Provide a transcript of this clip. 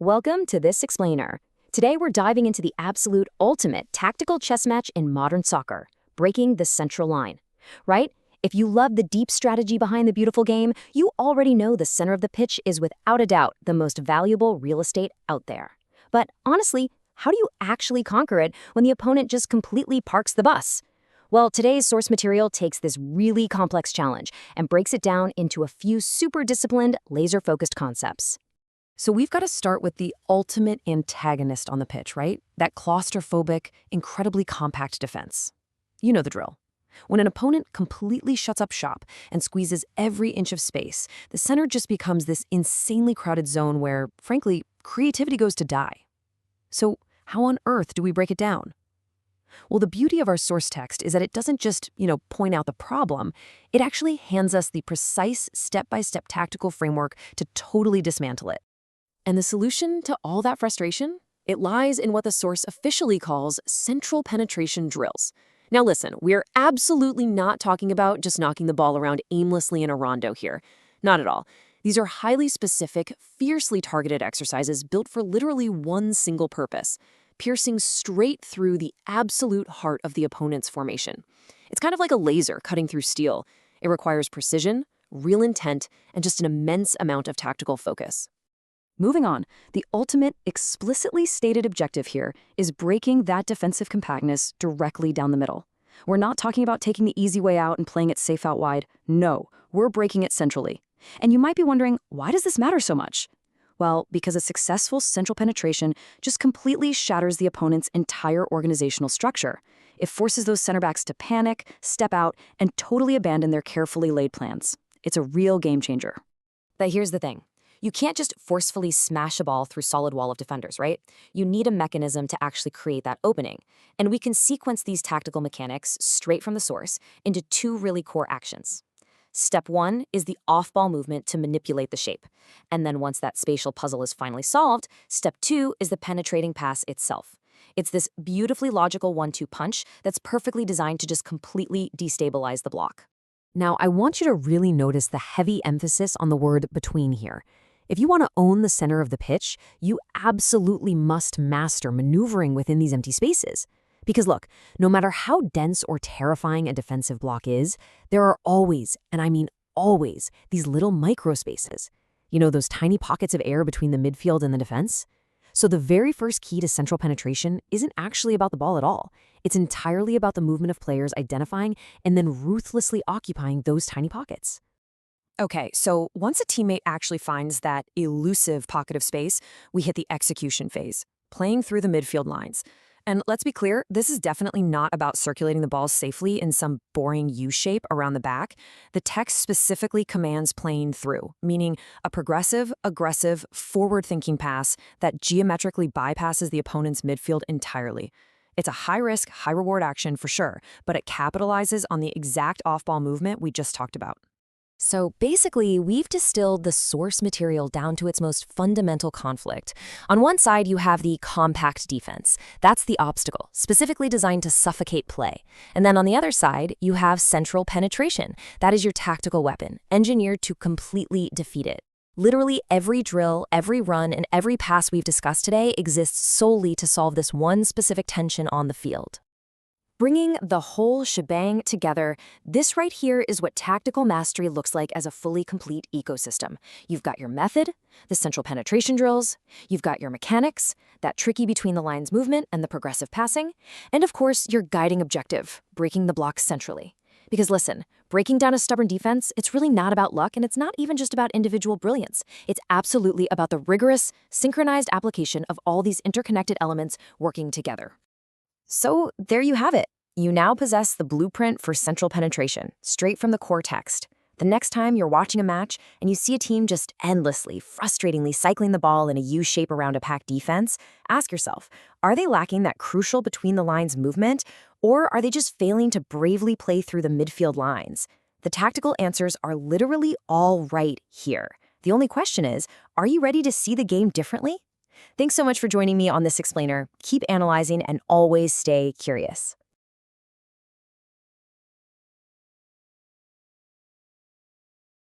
Welcome to This Explainer. Today we're diving into the absolute ultimate tactical chess match in modern soccer, breaking the central line. Right? If you love the deep strategy behind the beautiful game, you already know the center of the pitch is without a doubt the most valuable real estate out there. But honestly, how do you actually conquer it when the opponent just completely parks the bus? Well, today's source material takes this really complex challenge and breaks it down into a few super disciplined, laser-focused concepts. So we've got to start with the ultimate antagonist on the pitch, right? That claustrophobic, incredibly compact defense. You know the drill. When an opponent completely shuts up shop and squeezes every inch of space, the center just becomes this insanely crowded zone where, frankly, creativity goes to die. So how on earth do we break it down? Well, the beauty of our source text is that it doesn't just, point out the problem. It actually hands us the precise step-by-step tactical framework to totally dismantle it. And the solution to all that frustration? It lies in what the source officially calls central penetration drills. Now listen, we're absolutely not talking about just knocking the ball around aimlessly in a rondo here. Not at all. These are highly specific, fiercely targeted exercises built for literally one single purpose: piercing straight through the absolute heart of the opponent's formation. It's kind of like a laser cutting through steel. It requires precision, real intent, and just an immense amount of tactical focus. Moving on, the ultimate, explicitly stated objective here is breaking that defensive compactness directly down the middle. We're not talking about taking the easy way out and playing it safe out wide. No, we're breaking it centrally. And you might be wondering, why does this matter so much? Well, because a successful central penetration just completely shatters the opponent's entire organizational structure. It forces those center backs to panic, step out, and totally abandon their carefully laid plans. It's a real game changer. But here's the thing. You can't just forcefully smash a ball through solid wall of defenders, right? You need a mechanism to actually create that opening. And we can sequence these tactical mechanics straight from the source into two really core actions. Step one is the off-ball movement to manipulate the shape. And then once that spatial puzzle is finally solved, step two is the penetrating pass itself. It's this beautifully logical 1-2 punch that's perfectly designed to just completely destabilize the block. Now, I want you to really notice the heavy emphasis on the word between here. If you want to own the center of the pitch, you absolutely must master maneuvering within these empty spaces. Because look, no matter how dense or terrifying a defensive block is, there are always, and I mean always, these little microspaces. You know, those tiny pockets of air between the midfield and the defense? So the very first key to central penetration isn't actually about the ball at all. It's entirely about the movement of players identifying and then ruthlessly occupying those tiny pockets. Okay, so once a teammate actually finds that elusive pocket of space, we hit the execution phase, playing through the midfield lines. And let's be clear, this is definitely not about circulating the ball safely in some boring U-shape around the back. The text specifically commands playing through, meaning a progressive, aggressive, forward-thinking pass that geometrically bypasses the opponent's midfield entirely. It's a high-risk, high-reward action for sure, but it capitalizes on the exact off-ball movement we just talked about. So basically, we've distilled the source material down to its most fundamental conflict. On one side, you have the compact defense. That's the obstacle, specifically designed to suffocate play. And then on the other side, you have central penetration. That is your tactical weapon, engineered to completely defeat it. Literally every drill, every run, and every pass we've discussed today exists solely to solve this one specific tension on the field. Bringing the whole shebang together, this right here is what tactical mastery looks like as a fully complete ecosystem. You've got your method, the central penetration drills, you've got your mechanics, that tricky between the lines movement and the progressive passing, and of course, your guiding objective, breaking the blocks centrally. Because listen, breaking down a stubborn defense, it's really not about luck, and it's not even just about individual brilliance. It's absolutely about the rigorous, synchronized application of all these interconnected elements working together. So there you have it. You now possess the blueprint for central penetration, straight from the core text. The next time you're watching a match and you see a team just endlessly, frustratingly cycling the ball in a U-shape around a packed defense, ask yourself, are they lacking that crucial between-the-lines movement, or are they just failing to bravely play through the midfield lines? The tactical answers are literally all right here. The only question is, are you ready to see the game differently? Thanks so much for joining me on This Explainer. Keep analyzing and always stay curious.